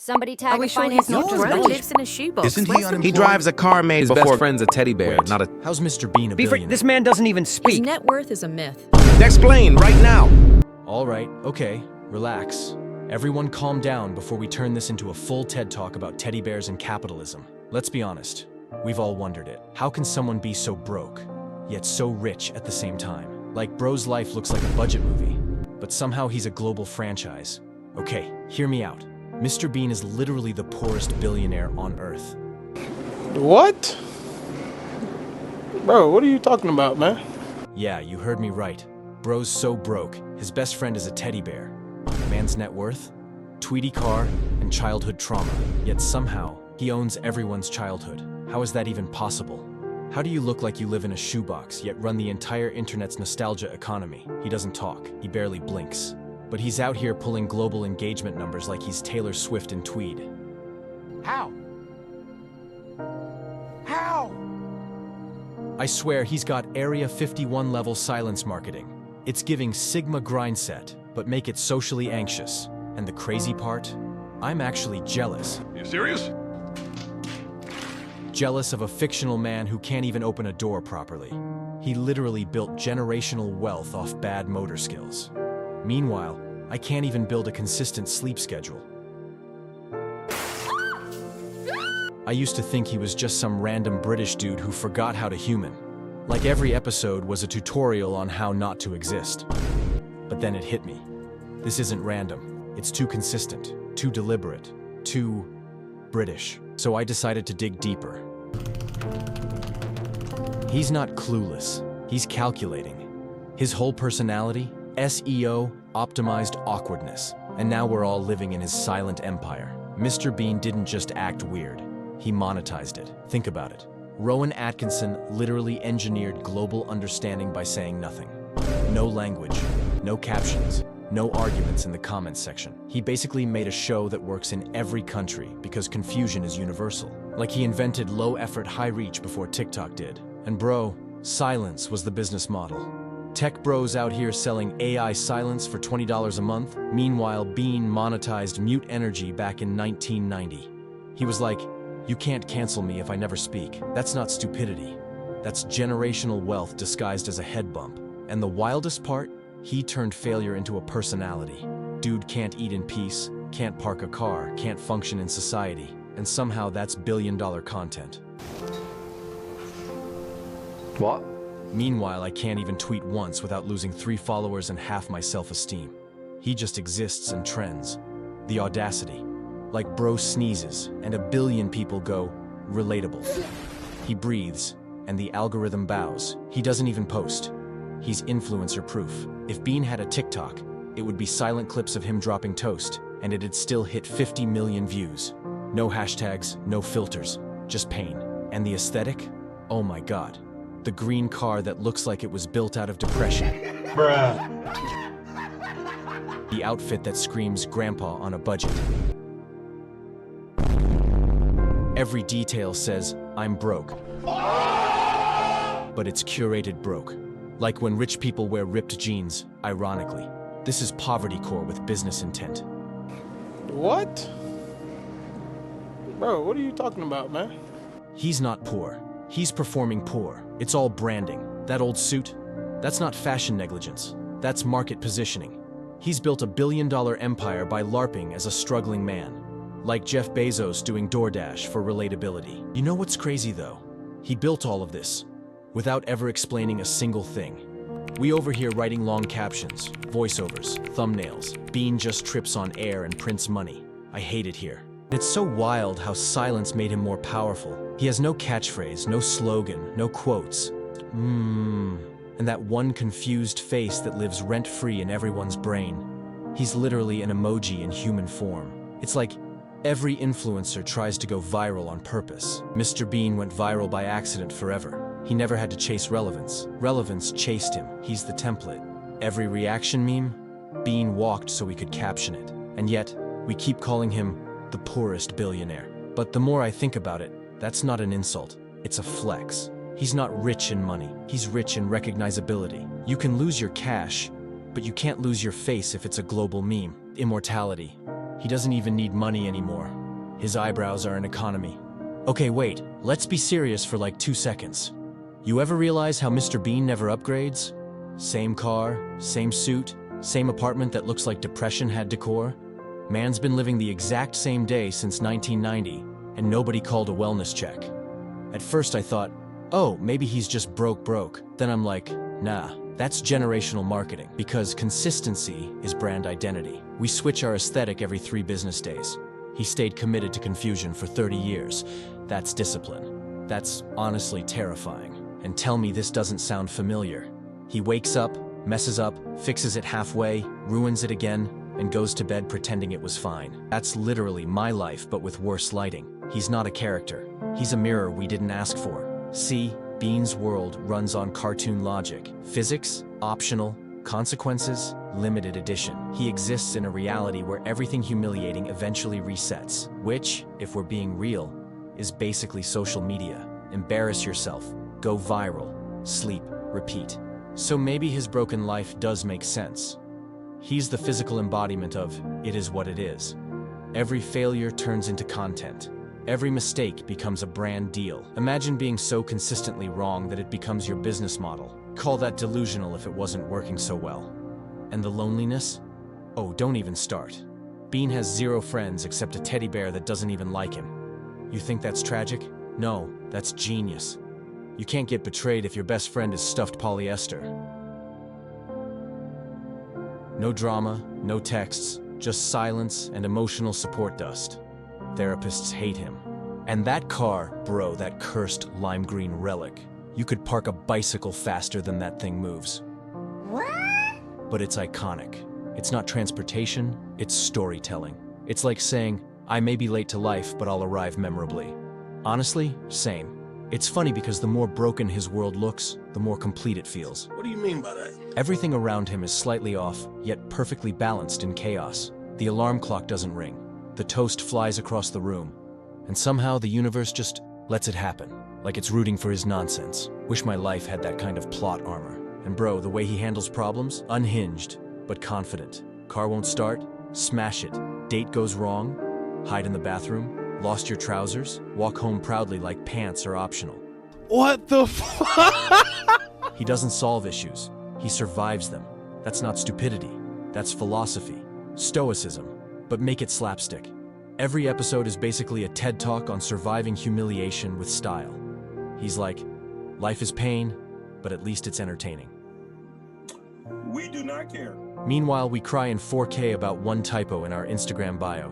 Somebody tag Are we a sure he's not finance drunk? director. He lives in a shoebox. Isn't he Where's the- unemployed? He drives a car made His before... best friend's a teddy bear, Wait. not a... How's Mr. Bean a Be frank, billionaire? this man doesn't even His speak. net worth is a myth. Explain right now. All right, okay, relax. Everyone calm down before we turn this into a full TED Talk about teddy bears and capitalism. Let's be honest, we've all wondered it. How can someone be so broke, yet so rich at the same time? Like, bro's life looks like a budget movie, but somehow he's a global franchise. Okay, hear me out. Mr. Bean is literally the poorest billionaire on Earth. What? Bro, what are you talking about, man? Yeah, you heard me right. Bro's so broke, his best friend is a teddy bear. Man's net worth? Tweety car and childhood trauma. Yet somehow, he owns everyone's childhood. How is that even possible? How do you look like you live in a shoebox, yet run the entire internet's nostalgia economy? He doesn't talk, he barely blinks. But he's out here pulling global engagement numbers like he's Taylor Swift in tweed. How? How? I swear he's got Area 51 level silence marketing. It's giving Sigma grind set, but make it socially anxious. And the crazy part? I'm actually jealous. You serious? Jealous of a fictional man who can't even open a door properly. He literally built generational wealth off bad motor skills. Meanwhile, I can't even build a consistent sleep schedule. I used to think he was just some random British dude who forgot how to human. Like every episode was a tutorial on how not to exist. But then it hit me. This isn't random. It's too consistent, too deliberate, too British. So I decided to dig deeper. He's not clueless. He's calculating. His whole personality, SEO, optimized awkwardness. And now we're all living in his silent empire. Mr. Bean didn't just act weird. He monetized it. Think about it. Rowan Atkinson literally engineered global understanding by saying nothing. No language, no captions, no arguments in the comments section. He basically made a show that works in every country because confusion is universal. Like he invented low-effort, high-reach before TikTok did. And bro, silence was the business model. Tech bros out here selling AI silence for $20 a month. Meanwhile, Bean monetized mute energy back in 1990. He was like, "You can't cancel me if I never speak." That's not stupidity. That's generational wealth disguised as a head bump. And the wildest part? He turned failure into a personality. Dude can't eat in peace, can't park a car, can't function in society. And somehow that's billion-dollar content. What? Meanwhile, I can't even tweet once without losing 3 followers and half my self-esteem. He just exists and trends. The audacity. Like bro sneezes, and a billion people go, relatable. He breathes, and the algorithm bows. He doesn't even post. He's influencer proof. If Bean had a TikTok, it would be silent clips of him dropping toast, and it'd still hit 50 million views. No hashtags, no filters, just pain. And the aesthetic? Oh my god. The green car that looks like it was built out of depression. Bruh. The outfit that screams grandpa on a budget. Every detail says, I'm broke. But it's curated broke. Like when rich people wear ripped jeans, ironically. This is poverty core with business intent. What? Bro, what are you talking about, man? He's not poor. He's performing poor. It's all branding. That old suit, that's not fashion negligence. That's market positioning. He's built a billion-dollar empire by LARPing as a struggling man. Like Jeff Bezos doing DoorDash for relatability. You know what's crazy though? He built all of this without ever explaining a single thing. We over here writing long captions, voiceovers, thumbnails. Bean just trips on air and prints money. I hate it here. It's so wild how silence made him more powerful. He has no catchphrase, no slogan, no quotes. And that one confused face that lives rent-free in everyone's brain. He's literally an emoji in human form. It's like every influencer tries to go viral on purpose. Mr. Bean went viral by accident forever. He never had to chase relevance. Relevance chased him. He's the template. Every reaction meme, Bean walked so we could caption it. And yet, we keep calling him the poorest billionaire. But the more I think about it, that's not an insult. It's a flex. He's not rich in money. He's rich in recognizability. You can lose your cash, but you can't lose your face if it's a global meme. Immortality. He doesn't even need money anymore. His eyebrows are an economy. Okay, wait, let's be serious for like 2 seconds. You ever realize how Mr. Bean never upgrades? Same car, same suit, same apartment that looks like depression had decor? Man's been living the exact same day since 1990, and nobody called a wellness check. At first I thought, oh, maybe he's just broke. Then I'm like, nah, that's generational marketing, because consistency is brand identity. We switch our aesthetic every 3 business days. He stayed committed to confusion for 30 years. That's discipline. That's honestly terrifying. And tell me this doesn't sound familiar. He wakes up, messes up, fixes it halfway, ruins it again, and goes to bed pretending it was fine. That's literally my life, but with worse lighting. He's not a character. He's a mirror we didn't ask for. See, Bean's world runs on cartoon logic. Physics, optional. Consequences, limited edition. He exists in a reality where everything humiliating eventually resets, which, if we're being real, is basically social media. Embarrass yourself, go viral, sleep, repeat. So maybe his broken life does make sense. He's the physical embodiment of it is what it is. Every failure turns into content. Every mistake becomes a brand deal. Imagine being so consistently wrong that it becomes your business model. Call that delusional if it wasn't working so well. And the loneliness? Oh, don't even start. Bean has 0 friends except a teddy bear that doesn't even like him. You think that's tragic? No, that's genius. You can't get betrayed if your best friend is stuffed polyester. No drama, no texts, just silence and emotional support dust. Therapists hate him. And that car, bro, that cursed lime green relic. You could park a bicycle faster than that thing moves. What? But it's iconic. It's not transportation, it's storytelling. It's like saying, I may be late to life, but I'll arrive memorably. Honestly, same. It's funny because the more broken his world looks, the more complete it feels. What do you mean by that? Everything around him is slightly off, yet perfectly balanced in chaos. The alarm clock doesn't ring. The toast flies across the room. And somehow the universe just lets it happen, like it's rooting for his nonsense. Wish my life had that kind of plot armor. And bro, the way he handles problems? Unhinged, but confident. Car won't start? Smash it. Date goes wrong? Hide in the bathroom? Lost your trousers? Walk home proudly like pants are optional. What the fuck? He doesn't solve issues. He survives them. That's not stupidity. That's philosophy. Stoicism. But make it slapstick. Every episode is basically a TED Talk on surviving humiliation with style. He's like, life is pain, but at least it's entertaining. We do not care. Meanwhile, we cry in 4K about one typo in our Instagram bio.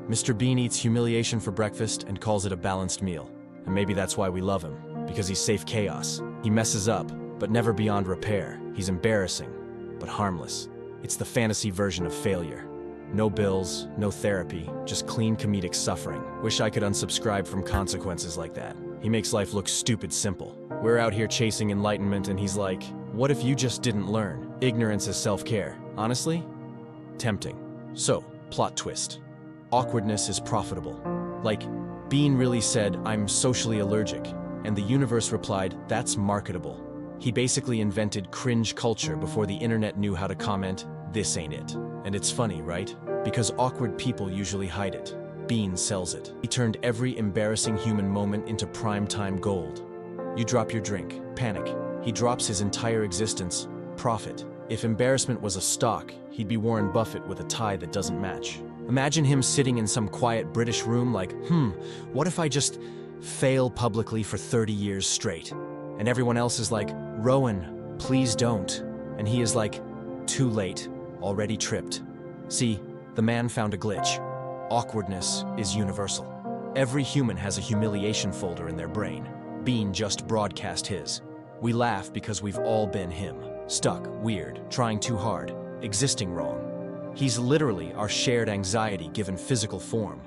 Mr. Bean eats humiliation for breakfast and calls it a balanced meal. And maybe that's why we love him, because he's safe chaos. He messes up, but never beyond repair. He's embarrassing, but harmless. It's the fantasy version of failure. No bills, no therapy, just clean comedic suffering. Wish I could unsubscribe from consequences like that. He makes life look stupid simple. We're out here chasing enlightenment and he's like, what if you just didn't learn? Ignorance is self-care. Honestly? Tempting. So, plot twist. Awkwardness is profitable. Like, Bean really said, I'm socially allergic, and the universe replied, that's marketable. He basically invented cringe culture before the internet knew how to comment, this ain't it. And it's funny, right? Because awkward people usually hide it. Bean sells it. He turned every embarrassing human moment into primetime gold. You drop your drink, panic. He drops his entire existence, profit. If embarrassment was a stock, he'd be Warren Buffett with a tie that doesn't match. Imagine him sitting in some quiet British room like, what if I just fail publicly for 30 years straight? And everyone else is like, Rowan, please don't. And he is like, too late, already tripped. See, the man found a glitch. Awkwardness is universal. Every human has a humiliation folder in their brain. Bean just broadcast his. We laugh because we've all been him. Stuck, weird, trying too hard, existing wrong. He's literally our shared anxiety given physical form.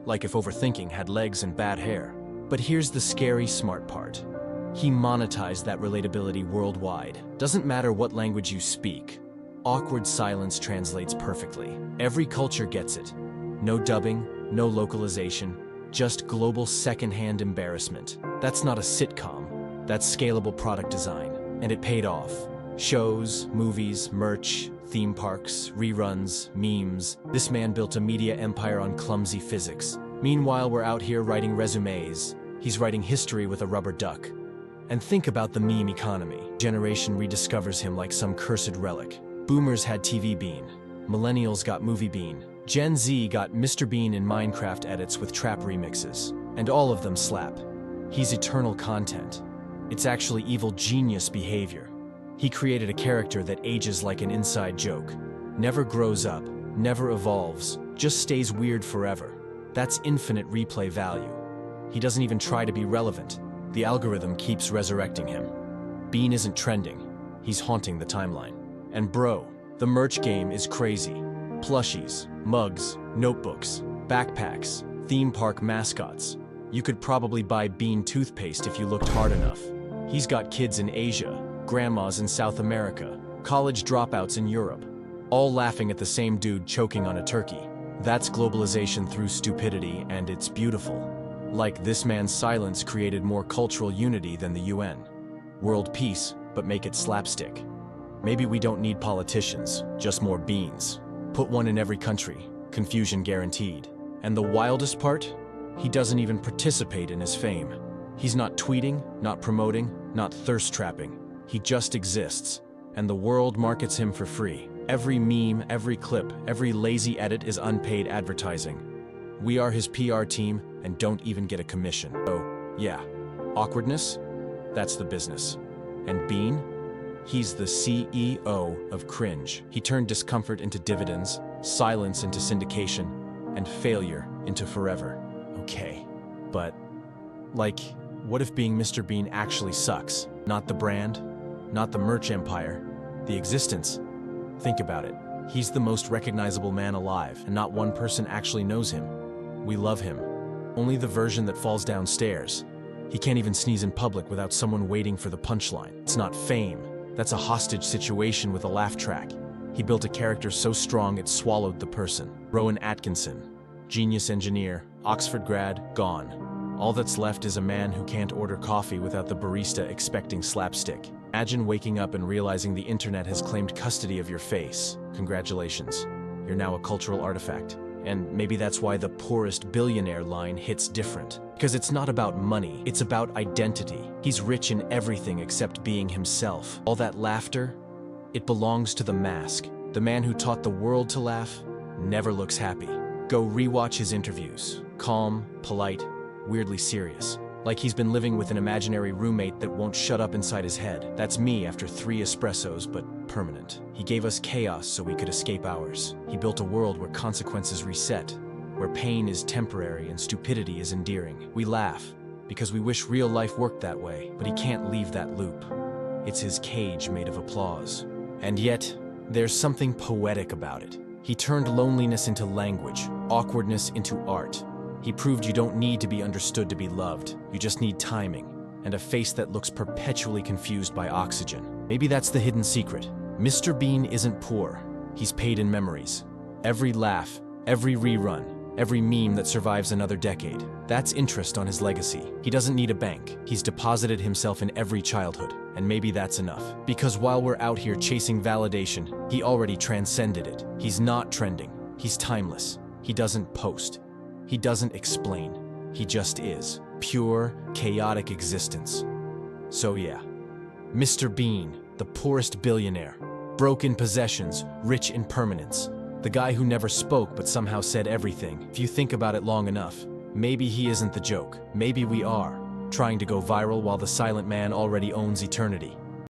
Like if overthinking had legs and bad hair. But here's the scary smart part. He monetized that relatability worldwide. Doesn't matter what language you speak. Awkward silence translates perfectly. Every culture gets it. No dubbing, no localization, just global secondhand embarrassment. That's not a sitcom. That's scalable product design. And it paid off. Shows, movies, merch, Theme parks, reruns, memes. This man built a media empire on clumsy physics. Meanwhile, we're out here writing resumes. He's writing history with a rubber duck. And think about the meme economy. Generation rediscovers him like some cursed relic. Boomers had TV Bean. Millennials got Movie Bean. Gen Z got Mr. Bean in Minecraft edits with trap remixes. And all of them slap. He's eternal content. It's actually evil genius behavior. He created a character that ages like an inside joke. Never grows up, never evolves, just stays weird forever. That's infinite replay value. He doesn't even try to be relevant. The algorithm keeps resurrecting him. Bean isn't trending. He's haunting the timeline. And bro, the merch game is crazy. Plushies, mugs, notebooks, backpacks, theme park mascots. You could probably buy Bean toothpaste if you looked hard enough. He's got kids in Asia, grandmas in South America, college dropouts in Europe, all laughing at the same dude choking on a turkey. That's globalization through stupidity, and it's beautiful. Like, this man's silence created more cultural unity than the UN. World peace, but make it slapstick. Maybe we don't need politicians, just more beans. Put one in every country, confusion guaranteed. And the wildest part? He doesn't even participate in his fame. He's not tweeting, not promoting, not thirst trapping. He just exists, and the world markets him for free. Every meme, every clip, every lazy edit is unpaid advertising. We are his PR team and don't even get a commission. Oh, yeah, awkwardness? That's the business. And Bean? He's the CEO of cringe. He turned discomfort into dividends, silence into syndication, and failure into forever. Okay, but, like, what if being Mr. Bean actually sucks? Not the brand, not the merch empire, the existence. Think about it. He's the most recognizable man alive, and not one person actually knows him. We love him. Only the version that falls downstairs. He can't even sneeze in public without someone waiting for the punchline. It's not fame. That's a hostage situation with a laugh track. He built a character so strong it swallowed the person. Rowan Atkinson, genius engineer, Oxford grad, gone. All that's left is a man who can't order coffee without the barista expecting slapstick. Imagine waking up and realizing the internet has claimed custody of your face. Congratulations. You're now a cultural artifact. And maybe that's why the Poorest Billionaire line hits different. Because it's not about money, it's about identity. He's rich in everything except being himself. All that laughter, it belongs to the mask. The man who taught the world to laugh never looks happy. Go rewatch his interviews. Calm, polite, weirdly serious. Like he's been living with an imaginary roommate that won't shut up inside his head. That's me after 3 espressos, but permanent. He gave us chaos so we could escape ours. He built a world where consequences reset, where pain is temporary and stupidity is endearing. We laugh because we wish real life worked that way, but he can't leave that loop. It's his cage made of applause. And yet, there's something poetic about it. He turned loneliness into language, awkwardness into art. He proved you don't need to be understood to be loved. You just need timing, and a face that looks perpetually confused by oxygen. Maybe that's the hidden secret. Mr. Bean isn't poor. He's paid in memories. Every laugh, every rerun, every meme that survives another decade. That's interest on his legacy. He doesn't need a bank. He's deposited himself in every childhood. And maybe that's enough. Because while we're out here chasing validation, he already transcended it. He's not trending. He's timeless. He doesn't post. He doesn't explain. He just is. Pure, chaotic existence. So yeah, Mr. Bean, the poorest billionaire. Broke in possessions, rich in permanence. The guy who never spoke but somehow said everything. If you think about it long enough, maybe he isn't the joke. Maybe we are, trying to go viral while the silent man already owns eternity.